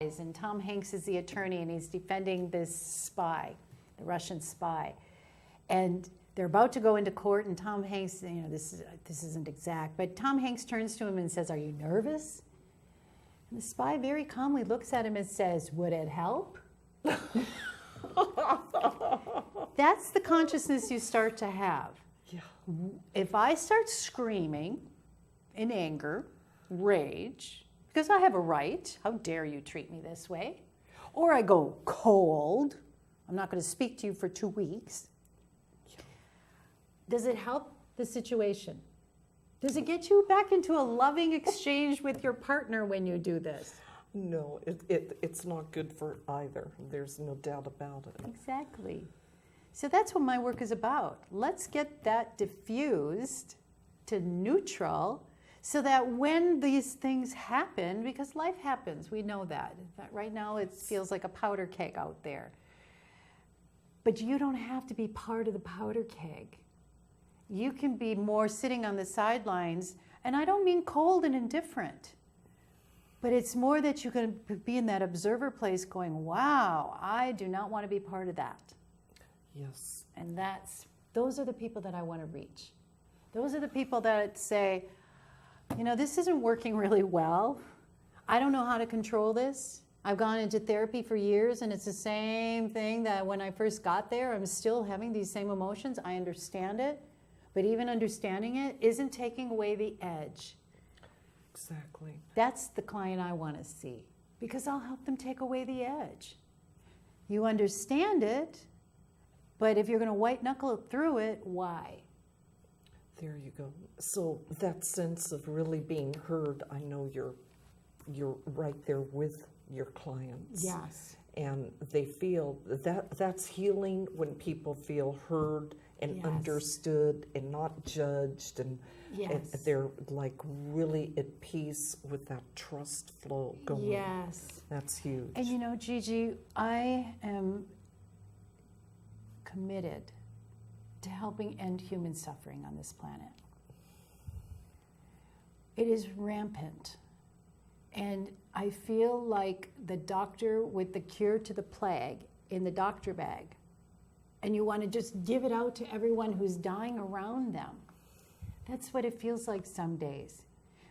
spies, and Tom Hanks is the attorney, and he's defending this spy, the Russian spy. And they're about to go into court, and Tom Hanks, this isn't exact, but Tom Hanks turns to him and says, "Are you nervous?" And the spy very calmly looks at him and says, "Would it help?" That's the consciousness you start to have. Yeah. If I start screaming in anger, rage, because I have a right, how dare you treat me this way? Or I go cold, I'm not going to speak to you for 2 weeks. Does it help the situation? Does it get you back into a loving exchange with your partner when you do this? No, it's not good for either. There's no doubt about it. Exactly. So that's what my work is about. Let's get that diffused to neutral so that when these things happen, because life happens, we know that. Right now it feels like a powder keg out there. But you don't have to be part of the powder keg. You can be more sitting on the sidelines, and I don't mean cold and indifferent, but it's more that you can be in that observer place going, wow, I do not want to be part of that. Yes. And those are the people that I want to reach. Those are the people that say, this isn't working really well. I don't know how to control this. I've gone into therapy for years, and it's the same thing that when I first got there, I'm still having these same emotions. I understand it, but even understanding it isn't taking away the edge. Exactly. That's the client I want to see, because I'll help them take away the edge. You understand it, but if you're going to white knuckle through it, why? There you go. So that sense of really being heard, I know you're right there with your clients. Yes. And they feel that's healing when people feel heard and Yes. understood and not judged, and Yes. they're like really at peace with that trust flow going. Yes. That's huge. And Gigi, I am committed to helping end human suffering on this planet. It is rampant. And I feel like the doctor with the cure to the plague in the doctor bag, and you want to just give it out to everyone who's dying around them. That's what it feels like some days.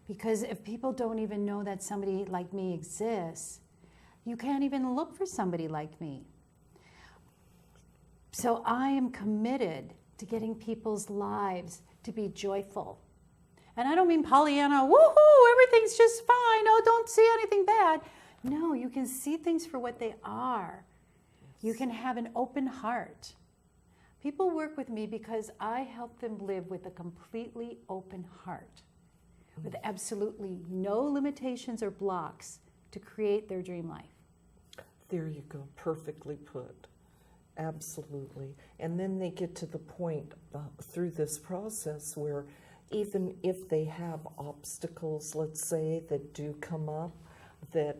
Because if people don't even know that somebody like me exists, you can't even look for somebody like me. So I am committed to getting people's lives to be joyful. And I don't mean Pollyanna, woohoo, everything's just fine, oh, don't see anything bad. No, you can see things for what they are. You can have an open heart. People work with me because I help them live with a completely open heart, with absolutely no limitations or blocks to create their dream life. There you go, perfectly put. Absolutely. And then they get to the point through this process where even if they have obstacles, let's say, that do come up, that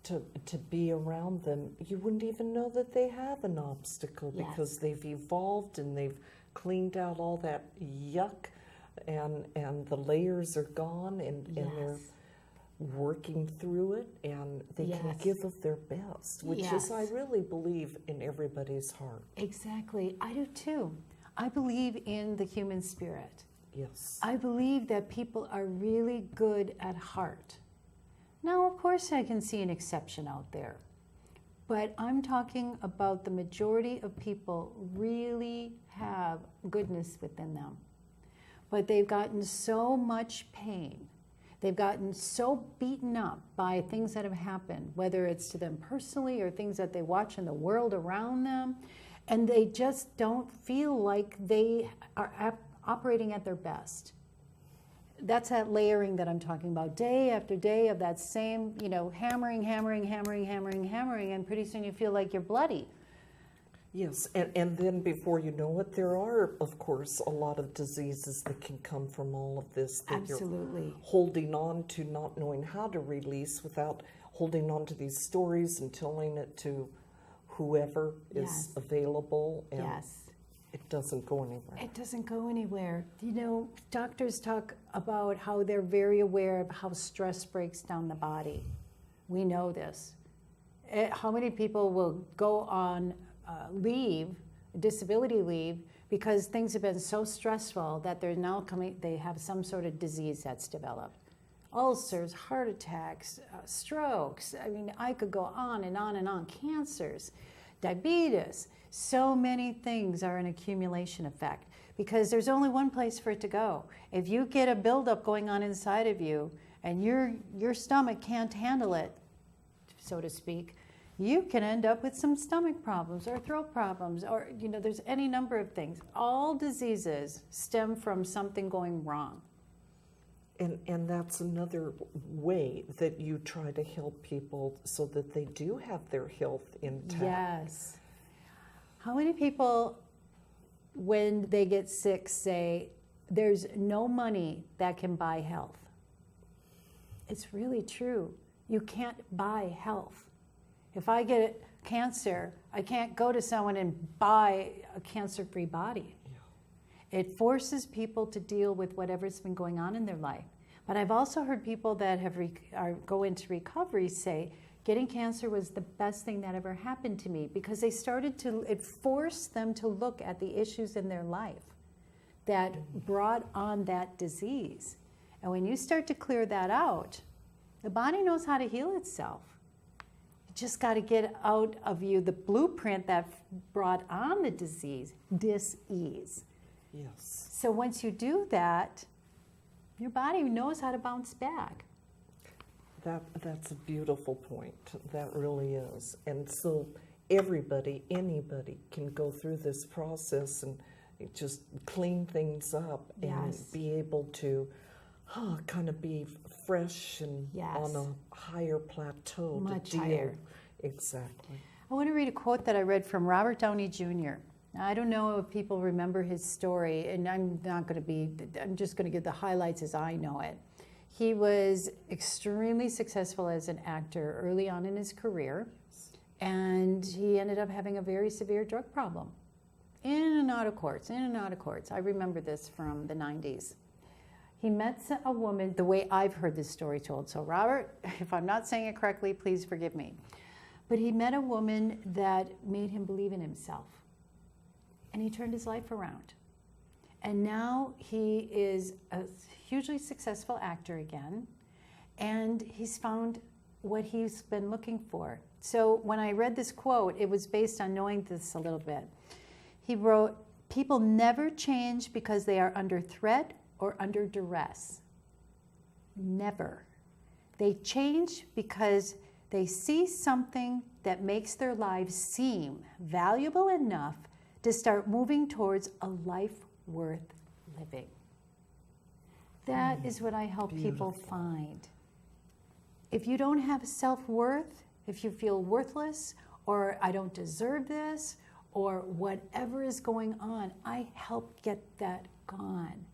to be around them, you wouldn't even know that they have an obstacle. Yes. Because they've evolved and they've cleaned out all that yuck, and the layers are gone, and they're working through it, and they can give of their best, which is, I really believe, in everybody's heart. Exactly. I do too. I believe in the human spirit. Yes. I believe that people are really good at heart. Now, of course, I can see an exception out there, but I'm talking about the majority of people really have goodness within them, but they've gotten so much pain. They've gotten so beaten up by things that have happened, whether it's to them personally or things that they watch in the world around them, and they just don't feel like they are operating at their best. That's that layering that I'm talking about, day after day of that same, hammering, and pretty soon you feel like you're bloody. Yes, and then before you know it, there are, of course, a lot of diseases that can come from all of this that Absolutely. You're holding on to, not knowing how to release, without holding on to these stories and telling it to whoever is available. And it doesn't go anywhere. It doesn't go anywhere. Doctors talk about how they're very aware of how stress breaks down the body. We know this. How many people will go on leave, disability leave, because things have been so stressful that they're now coming, they have some sort of disease that's developed. Ulcers, heart attacks, strokes. I mean, I could go on and on and on. Cancers, diabetes. So many things are an accumulation effect because there's only one place for it to go. If you get a buildup going on inside of you and your stomach can't handle it, so to speak, you can end up with some stomach problems or throat problems, or there's any number of things. All diseases stem from something going wrong. And that's another way that you try to help people so that they do have their health intact. Yes. How many people, when they get sick, say, there's no money that can buy health? It's really true. You can't buy health. If I get cancer, I can't go to someone and buy a cancer-free body. Yeah. It forces people to deal with whatever's been going on in their life. But I've also heard people that go into recovery say, getting cancer was the best thing that ever happened to me, because it forced them to look at the issues in their life that brought on that disease. And when you start to clear that out, the body knows how to heal itself. You just got to get out of you the blueprint that brought on the disease, dis-ease. Yes. So once you do that, your body knows how to bounce back. That's a beautiful point. That really is. And so anybody can go through this process and just clean things up and be able to kind of be fresh and on a higher plateau. Much to deal. higher. Exactly. I want to read a quote that I read from Robert Downey Jr. Now, I don't know if people remember his story, and I'm just going to give the highlights as I know it. He was extremely successful as an actor early on in his career, and he ended up having a very severe drug problem. In and out of courts. I remember this from the 90s. He met a woman, the way I've heard this story told. So Robert, if I'm not saying it correctly, please forgive me. But he met a woman that made him believe in himself. And he turned his life around. And now he is a hugely successful actor again. And he's found what he's been looking for. So when I read this quote, it was based on knowing this a little bit. He wrote, "People never change because they are under threat or under duress. Never. They change because they see something that makes their lives seem valuable enough to start moving towards a life worth living." That is what I help people find. If you don't have self-worth, if you feel worthless, or I don't deserve this, or whatever is going on, I help get that gone.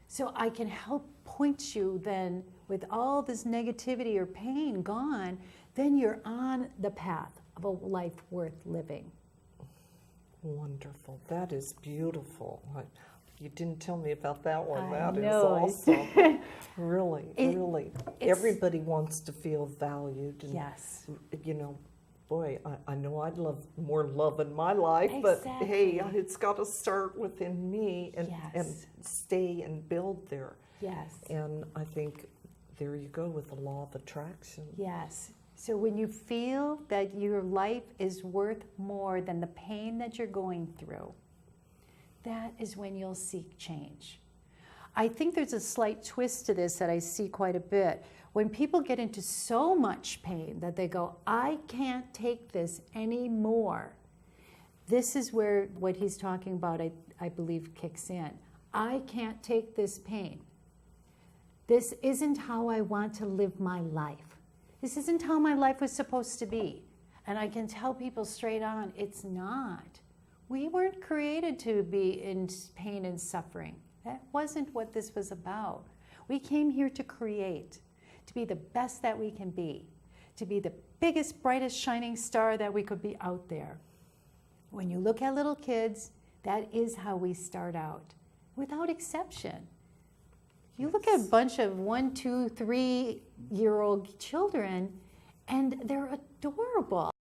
So I can help point you then, with all this negativity or pain gone, then you're on the path of a life worth living. Wonderful. That is beautiful. You didn't tell me about that one. That is awesome. Really. Everybody wants to feel valued. And, yes. Boy, I know I'd love more love in my life, but hey, it's got to start within me and stay and build there. Yes. And I think there you go with the law of attraction. Yes. So when you feel that your life is worth more than the pain that you're going through, that is when you'll seek change. I think there's a slight twist to this that I see quite a bit. When people get into so much pain that they go, I can't take this anymore. This is where what he's talking about, I believe, kicks in. I can't take this pain. This isn't how I want to live my life. This isn't how my life was supposed to be. And I can tell people straight on, it's not. We weren't created to be in pain and suffering. That wasn't what this was about. We came here to create, to be the best that we can be, to be the biggest, brightest, shining star that we could be out there. When you look at little kids, that is how we start out, without exception. You look at a bunch of 1, 2, 3-year-old children, and they're adorable. ball.